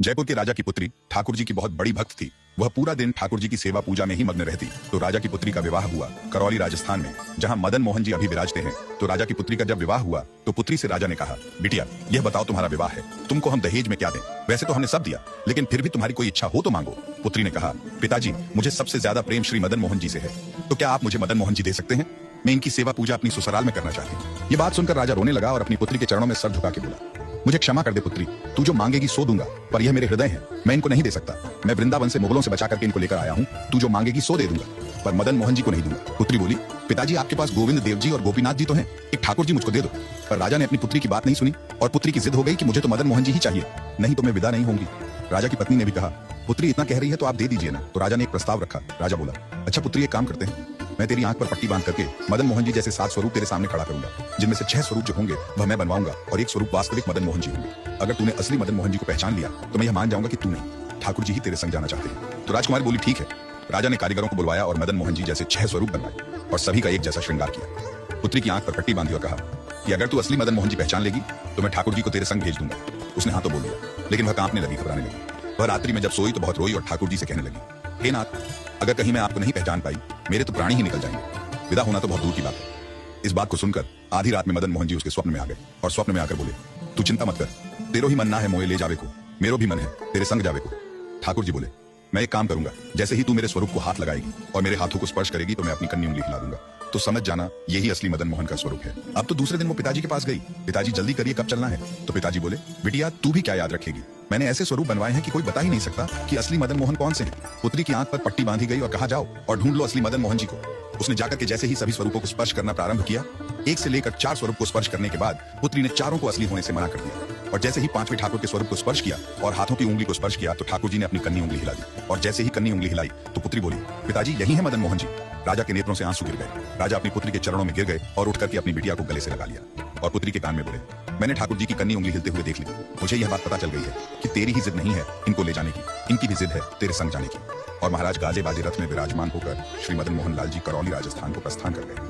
जयपुर के राजा की पुत्री ठाकुर जी की बहुत बड़ी भक्त थी। वह पूरा दिन ठाकुर जी की सेवा पूजा में ही मग्न रहती। तो राजा की पुत्री का विवाह हुआ करौली राजस्थान में, जहां मदन मोहन जी अभी विराजते हैं। तो राजा की पुत्री का जब विवाह हुआ तो पुत्री से राजा ने कहा, बिटिया यह बताओ तुम्हारा विवाह है, तुमको हम दहेज में क्या दें? वैसे तो हमने सब दिया, लेकिन फिर भी तुम्हारी कोई इच्छा हो तो मांगो। पुत्री ने कहा, पिताजी मुझे सबसे ज्यादा प्रेम श्री मदन मोहन जी से है, तो क्या आप मुझे मदन मोहन जी दे सकते हैं? मैं इनकी सेवा पूजा अपनी ससुराल में करना चाहती हूँ। ये बात सुनकर राजा रोने लगा और अपनी पुत्री के चरणों में सर झुका के बोला, मुझे क्षमा कर दे पुत्री, तू जो मांगेगी सो दूंगा, पर यह मेरे हृदय है, मैं इनको नहीं दे सकता। मैं वृंदावन से मुगलों से बचा करके इनको लेकर आया हूँ, तू जो मांगेगी सो दे दूंगा, पर मदन मोहन जी को नहीं दूंगा। पुत्री बोली, पिताजी आपके पास गोविंद देव जी और गोपीनाथ जी तो हैं, एक ठाकुर जी मुझको दे दो। पर राजा ने अपनी पुत्री की बात नहीं सुनी और पुत्री की जिद हो गई कि मुझे तो मदन मोहन जी ही चाहिए, नहीं तो मैं विदा नहीं होंगी। राजा की पत्नी ने भी कहा, पुत्री इतना कह रही है तो आप दे दीजिए ना। तो राजा ने एक प्रस्ताव रखा। राजा बोला, अच्छा पुत्री एक काम करते हैं, मैं तेरी आंख पर पट्टी बांध करके मदन मोहन जी जैसे 7 स्वरूप तेरे सामने खड़ा करूंगा, जिनमें से 6 स्वरूप जो होंगे वह मैं बनवाऊंगा और एक स्वरूप वास्तविक मदन मोहन जी होंगे। अगर तूने असली मदन मोहन जी को पहचान लिया तो मैं यह मान जाऊंगा कि तू नहीं, ठाकुर जी ही तेरे संग जाना चाहते हैं। तो राजकुमारी बोली, ठीक है। राजा ने कारीगरों को बुलवाया और मदन मोहन जी जैसे 6 स्वरूप बनवाए और सभी का एक जैसा श्रृंगार किया। पुत्री की आंख पर पट्टी बांधी और कहा कि अगर तू असली मदन मोहन जी पहचान लेगी तो मैं ठाकुर जी को तेरे संग भेज दूंगा। उसने हाँ तो बोल दिया, लेकिन वह कांपने लगी, घबराने लगी। वह रात्रि में जब सोई तो बहुत रोई और ठाकुर जी से कहने लगी, हे नाथ, अगर कहीं मैं आपको नहीं पहचान पाई, मेरे तो प्राणी ही निकल जाएंगे, विदा होना तो बहुत दूर की बात है। इस बात को सुनकर आधी रात में मदन मोहन जी उसके स्वप्न में आ गए और स्वप्न में आकर बोले, तू चिंता मत कर, तेरो ही मन ना है मोए ले जावे को, मेरो भी मन है तेरे संग जावे को। ठाकुर जी बोले, मैं एक काम करूंगा, जैसे ही तू मेरे स्वरूप को हाथ लगाएगी और मेरे हाथों को स्पर्श करेगी तो मैं अपनी कन्नी उंगली हिला दूंगा, तो समझ जाना यही असली मदन मोहन का स्वरूप है। अब तो दूसरे दिन वो पिताजी के पास गई, पिताजी जल्दी करिए कब चलना है? तो पिताजी बोले, बिटिया तू भी क्या याद रखेगी, मैंने ऐसे स्वरूप बनवाए हैं कि कोई बता ही नहीं सकता कि असली मदन मोहन कौन से हैं। पुत्री की आंख पर पट्टी बांधी गई और कहा, जाओ और ढूंढ लो असली मदन मोहन जी को। उसने जाकर के जैसे ही सभी स्वरूपों को स्पर्श करना प्रारंभ किया, 1 से लेकर 4 स्वरूप को स्पर्श करने के बाद पुत्री ने चारों को असली होने से मना कर दिया। और जैसे ही 5वें ठाकुर के स्वरूप को स्पर्श किया और हाथों की उंगली को स्पर्श किया तो ठाकुर जी ने अपनी कन्नी उंगली हिला दी। और जैसे ही कन्नी उंगली हिलाई तो पुत्री बोली, पिताजी यही है मदन मोहन जी। राजा के नेत्रों से आंसू गिर गए। राजा अपनी पुत्री के चरणों में गिर गए और उठ करके अपनी बिटिया को गले से लगा लिया और पुत्री के कान में बोले, मैंने ठाकुर जी की कन्नी उंगली हिलते हुए देख ली, मुझे यह बात पता चल गई है कि तेरी ही जिद नहीं है इनको ले जाने की, इनकी भी जिद है तेरे संग जाने की। और महाराज गाजे बाजे रथ में विराजमान होकर श्री मदन मोहन लाल जी करौली राजस्थान को प्रस्थान कर गए।